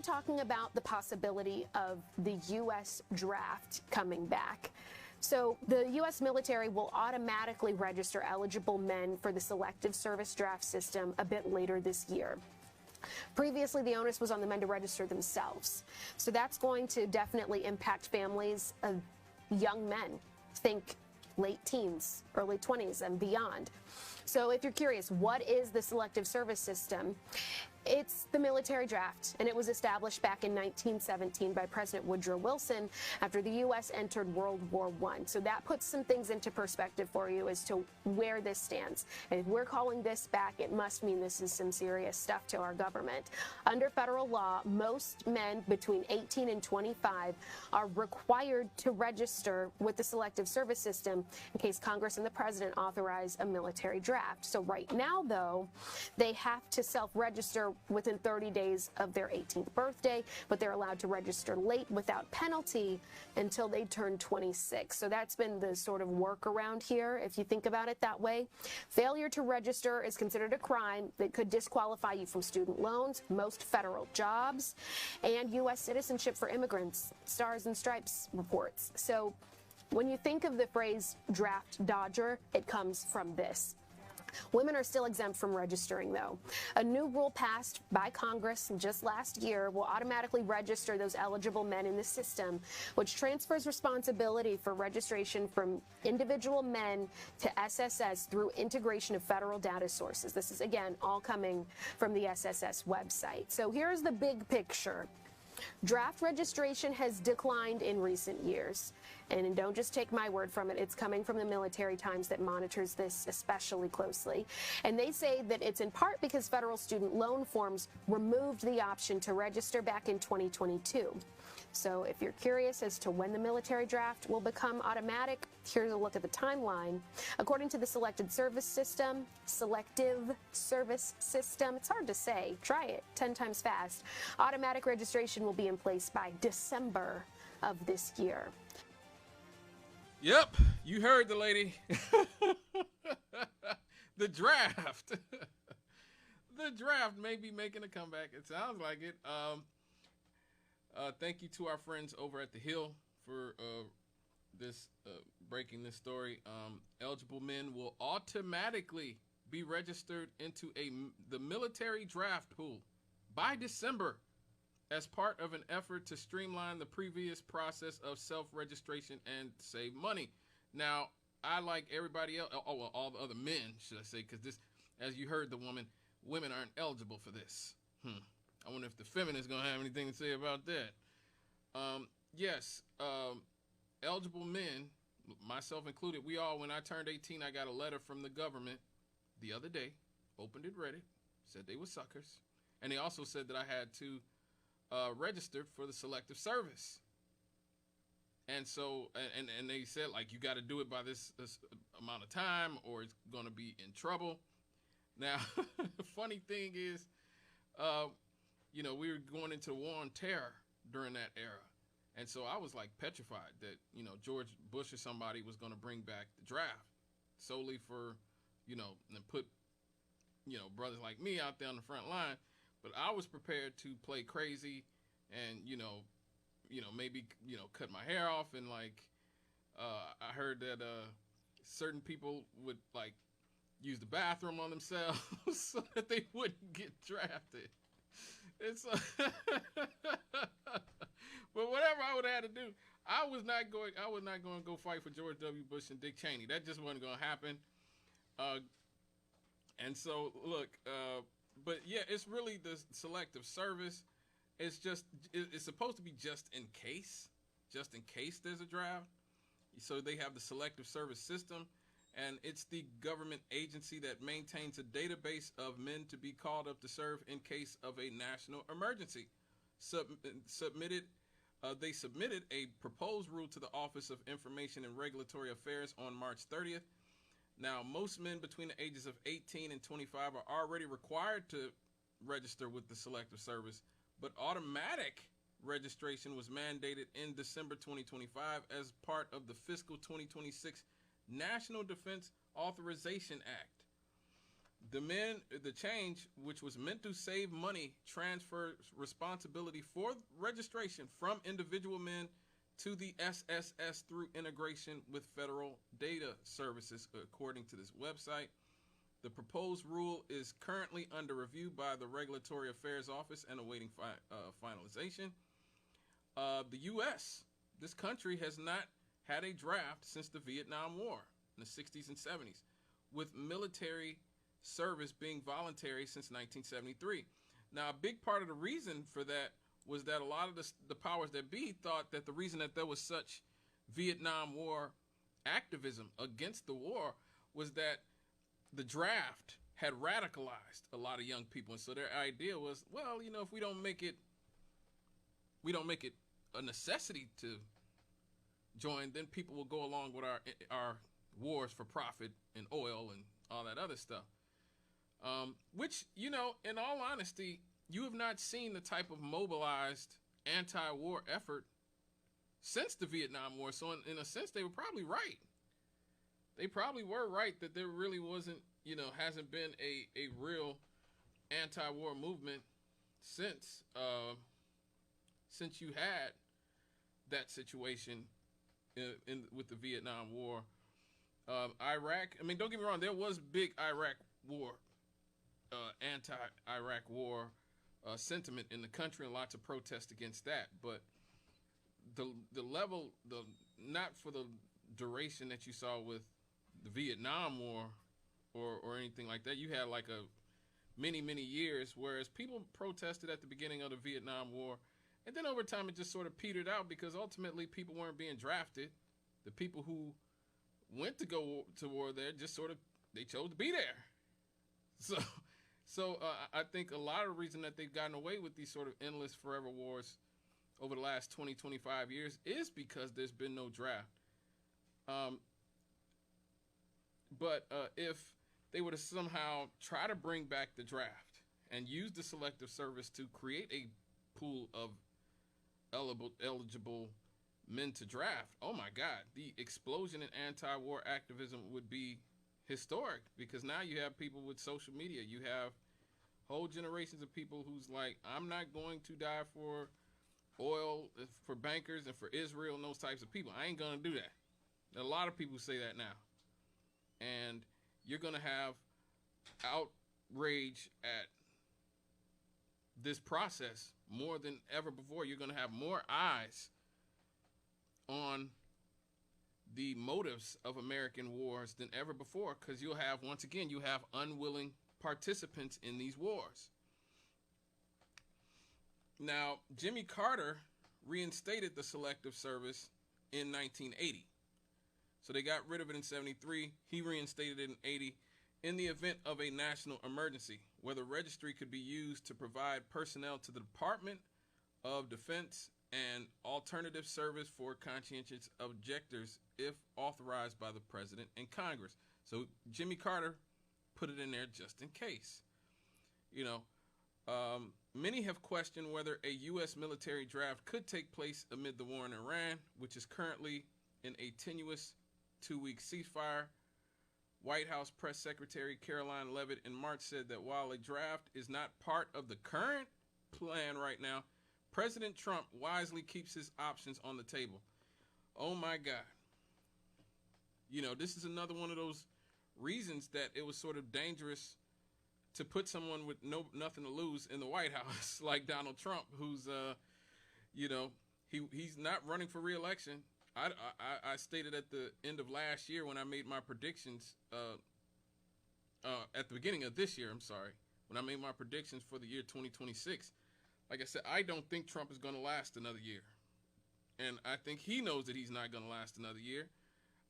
start talking about the possibility of the U.S. draft coming back. So the U.S. military will automatically register eligible men for the Selective Service draft system a bit later this year. Previously, the onus was on the men to register themselves. So that's going to definitely impact families of young men. Think late teens, early 20s, and beyond. So if you're curious, what is the Selective Service system? It's the military draft, and it was established back in 1917 by President Woodrow Wilson after the U.S. entered World War I. So that puts some things into perspective for you as to where this stands. And if we're calling this back, it must mean this is some serious stuff to our government. Under federal law, most men between 18 and 25 are required to register with the Selective Service system in case Congress and the President authorize a military draft. So right now, though, they have to self-register within 30 days of their 18th birthday, but they're allowed to register late without penalty until they turn 26. So that's been the sort of workaround here, if you think about it that way. Failure to register is considered a crime that could disqualify you from student loans, most federal jobs, and U.S. citizenship for immigrants, Stars and Stripes reports. So when you think of the phrase draft dodger, it comes from this. Women are still exempt from registering, though. A new rule passed by Congress just last year will automatically register those eligible men in the system, which transfers responsibility for registration from individual men to SSS through integration of federal data sources. This is, again, all coming from the SSS website. So here's the big picture. Draft registration has declined in recent years. And don't just take my word from it. It's coming from the Military Times that monitors this especially closely. And they say that it's in part because federal student loan forms removed the option to register back in 2022. So if you're curious as to when the military draft will become automatic, here's a look at the timeline. According to the Selective Service system, it's hard to say, try it 10 times fast. Automatic registration will be in place by December of this year. Yep, you heard the lady. The draft. The draft may be making a comeback. It sounds like it. Thank you to our friends over at The Hill for breaking this story. Eligible men will automatically be registered into the military draft pool by December as part of an effort to streamline the previous process of self-registration and save money. Now, I, like everybody else, all the other men, should I say, because this, as you heard the woman, women aren't eligible for this. I wonder if the feminists going to have anything to say about that. Yes, eligible men, myself included, we all, when I turned 18, I got a letter from the government the other day, opened it, read it, said they were suckers. And they also said that I had to registered for the Selective Service. And so, and they said, like, you got to do it by this amount of time or it's going to be in trouble. Now, the funny thing is, you know, we were going into war on terror during that era. And so I was, like, petrified that, you know, George Bush or somebody was going to bring back the draft solely for, you know, and put, you know, brothers like me out there on the front line. But I was prepared to play crazy and, you know, maybe, you know, cut my hair off. And, like, I heard that certain people would, like, use the bathroom on themselves so that they wouldn't get drafted. It's but whatever I would have had to do, I was not going to go fight for George W. Bush and Dick Cheney. That just wasn't going to happen. And so, look, but yeah, it's really the Selective Service. It's supposed to be just in case there's a draft. So they have the Selective Service system, and it's the government agency that maintains a database of men to be called up to serve in case of a national emergency. They submitted a proposed rule to the Office of Information and Regulatory Affairs on March 30th. Now, most men between the ages of 18 and 25 are already required to register with the Selective Service, but automatic registration was mandated in December 2025 as part of the fiscal 2026 National Defense Authorization Act. The change, which was meant to save money, transfers responsibility for registration from individual men to the SSS through integration with federal data services, according to this website. The proposed rule is currently under review by the Regulatory Affairs Office and awaiting finalization. The U.S., this country, has not had a draft since the Vietnam War in the 60s and 70s, with military service being voluntary since 1973. Now, a big part of the reason for that was that a lot of the powers that be thought that the reason that there was such Vietnam War activism against the war was that the draft had radicalized a lot of young people. And so their idea was, well, you know, if we don't make it a necessity to join, then people will go along with our wars for profit and oil and all that other stuff. Which, you know, in all honesty, you have not seen the type of mobilized anti-war effort since the Vietnam War. So in a sense, they were probably right. They probably were right that there really wasn't, you know, hasn't been a real anti-war movement since you had that situation with the Vietnam War. Iraq, I mean, don't get me wrong, there was big Iraq war, anti-Iraq war sentiment in the country and lots of protests against that. But the level, not for the duration that you saw with the Vietnam War or anything like that. You had like a many years, whereas people protested at the beginning of the Vietnam War, and then over time it just sort of petered out because ultimately people weren't being drafted. The people who went to go to war there just sort of, they chose to be there. So I think a lot of the reason that they've gotten away with these sort of endless forever wars over the last 20-25 years is because there's been no draft. But if they were to somehow try to bring back the draft and use the Selective Service to create a pool of eligible men to draft, oh my God, the explosion in anti-war activism would be historic, because now you have people with social media. You have whole generations of people who's like, I'm not going to die for oil, for bankers, and for Israel and those types of people. I ain't going to do that. A lot of people say that now. And you're going to have outrage at this process more than ever before. You're going to have more eyes on the motives of American wars than ever before, because you'll have, once again, you have unwilling participants in these wars. Now, Jimmy Carter reinstated the Selective Service in 1980. So they got rid of it in 73. He reinstated it in 80 in the event of a national emergency, where the registry could be used to provide personnel to the Department of Defense and alternative service for conscientious objectors if authorized by the President and Congress. So Jimmy Carter put it in there just in case. You know, many have questioned whether a U.S. military draft could take place amid the war in Iran, which is currently in a tenuous 2-week ceasefire. White House Press Secretary Caroline Leavitt in March said that while a draft is not part of the current plan right now, President Trump wisely keeps his options on the table. Oh my God. You know, this is another one of those reasons that it was sort of dangerous to put someone with nothing to lose in the White House like Donald Trump, who's you know, he's not running for re-election. I stated at the end of last year when I made my predictions, at the beginning of this year, when I made my predictions for the year 2026, like I said, I don't think Trump is going to last another year. And I think he knows that he's not going to last another year.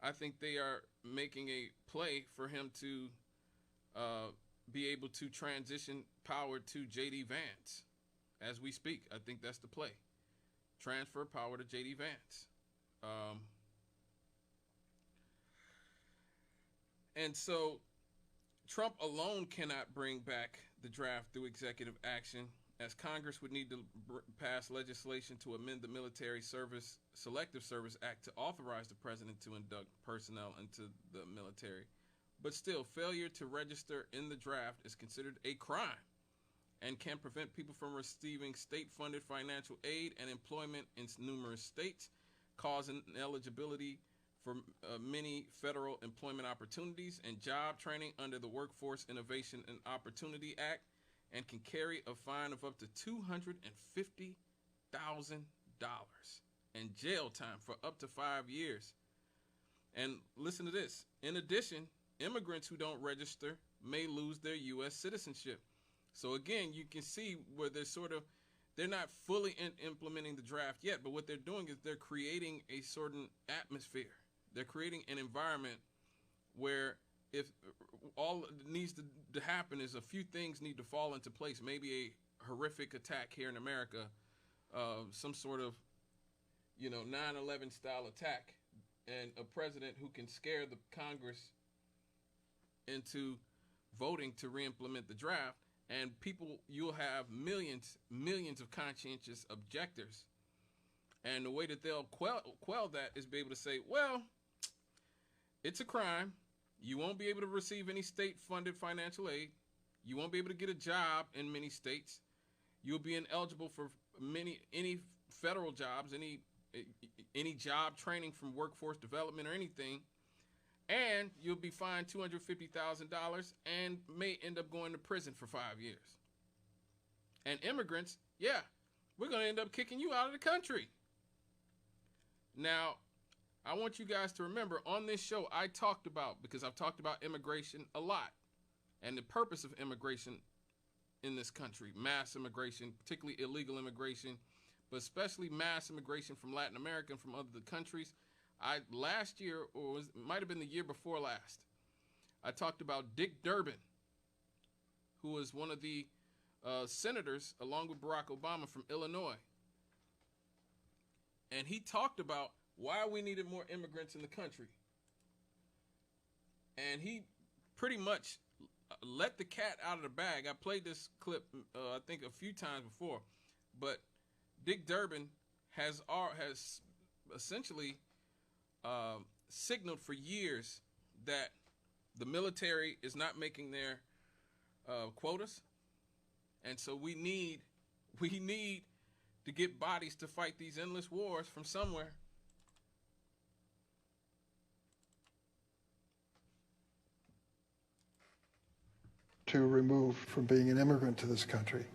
I think they are making a play for him to be able to transition power to J.D. Vance as we speak. I think that's the play. Transfer power to J.D. Vance. And so Trump alone cannot bring back the draft through executive action, as Congress would need to pass legislation to amend the Military Service Selective Service Act to authorize the president to induct personnel into the military But still, failure to register in the draft is considered a crime and can prevent people from receiving state-funded financial aid and employment in numerous states, causing ineligibility for many federal employment opportunities and job training under the Workforce Innovation and Opportunity Act, and can carry a fine of up to $250,000 and jail time for up to 5 years. And listen to this. In addition, immigrants who don't register may lose their U.S. citizenship. So again, you can see where they're not fully implementing the draft yet, but what they're doing is they're creating a certain atmosphere. They're creating an environment where if all that needs to happen is a few things need to fall into place, maybe a horrific attack here in America, some sort of, 9/11 style attack, and a president who can scare the Congress into voting to re-implement the draft, and you'll have millions of conscientious objectors. And the way that they'll quell that is be able to say, well, it's a crime. You won't be able to receive any state-funded financial aid. You won't be able to get a job in many states. You'll be ineligible for any federal jobs, any job training from workforce development or anything. And you'll be fined $250,000 and may end up going to prison for 5 years. And immigrants, we're going to end up kicking you out of the country. Now, I want you guys to remember on this show, because I've talked about immigration a lot and the purpose of immigration in this country, mass immigration, particularly illegal immigration, but especially mass immigration from Latin America and from other countries. Last year, or it might have been the year before last, I talked about Dick Durbin, who was one of the senators, along with Barack Obama, from Illinois. And he talked about why we needed more immigrants in the country. And he pretty much let the cat out of the bag. I played this clip, I think, a few times before. But Dick Durbin has essentially signaled for years that the military is not making their quotas, and so we need to get bodies to fight these endless wars from somewhere. To remove from being an immigrant to this country,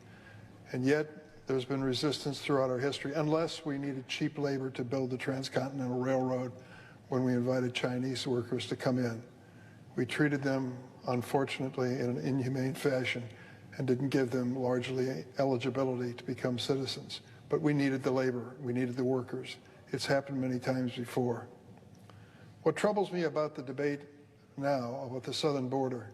and yet there's been resistance throughout our history, unless we needed cheap labor to build the Transcontinental Railroad when we invited Chinese workers to come in. We treated them, unfortunately, in an inhumane fashion and didn't give them largely eligibility to become citizens. But we needed the labor, we needed the workers. It's happened many times before. What troubles me about the debate now about the southern border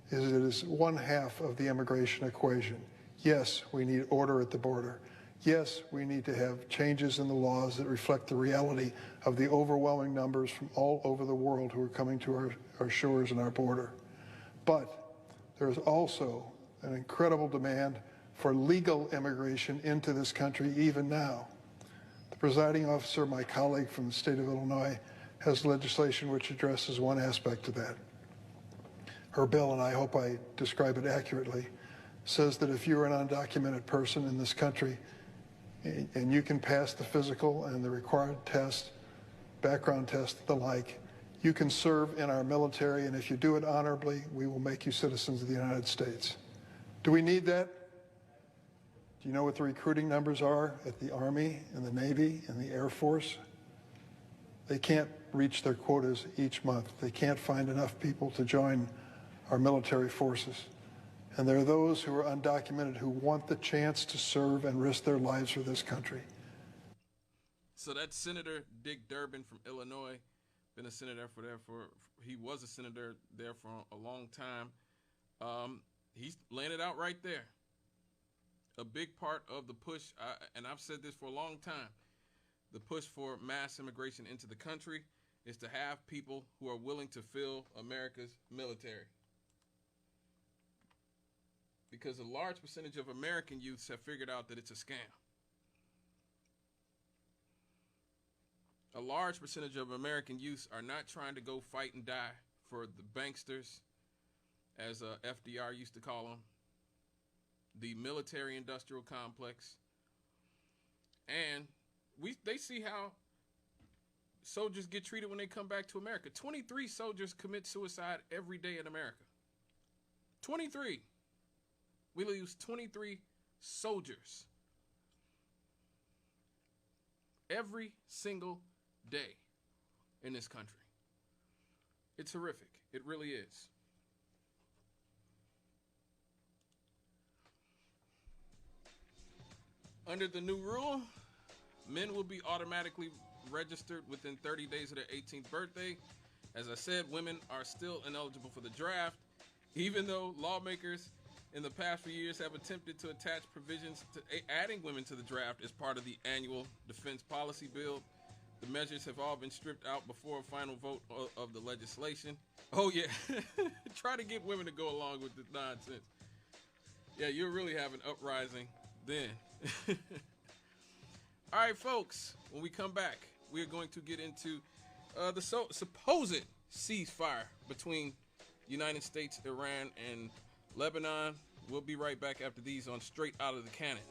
is it is one half of the immigration equation. Yes, we need order at the border. Yes, we need to have changes in the laws that reflect the reality of the overwhelming numbers from all over the world who are coming to our shores and our border. But there is also an incredible demand for legal immigration into this country even now. The presiding officer, my colleague from the state of Illinois, has legislation which addresses one aspect of that. Her bill, and I hope I describe it accurately, says that if you're an undocumented person in this country and you can pass the physical and the required test, background test, the like, you can serve in our military, and if you do it honorably, we will make you citizens of the United States. Do we need that? Do you know what the recruiting numbers are at the Army and the Navy and the Air Force? They can't reach their quotas each month. They can't find enough people to join our military forces. And there are those who are undocumented who want the chance to serve and risk their lives for this country. So that's Senator Dick Durbin from Illinois. Been a senator he was a senator there for a long time. He's laying it out right there. A big part of the push, and I've said this for a long time, the push for mass immigration into the country is to have people who are willing to fill America's military. Because a large percentage of American youths have figured out that it's a scam. A large percentage of American youths are not trying to go fight and die for the banksters, as FDR used to call them, the military-industrial complex. And they see how soldiers get treated when they come back to America. 23 soldiers commit suicide every day in America. 23. We lose 23 soldiers every single day in this country. It's horrific. It really is. Under the new rule, men will be automatically registered within 30 days of their 18th birthday. As I said, women are still ineligible for the draft, even though lawmakers in the past few years have attempted to attach provisions to adding women to the draft as part of the annual defense policy bill. The measures have all been stripped out before a final vote of the legislation. Oh yeah, try to get women to go along with this nonsense. Yeah, you'll really have an uprising then. All right, folks, when we come back, we're going to get into the supposed ceasefire between United States, Iran, and Lebanon. We'll be right back after these on Straight Out of the Cannon.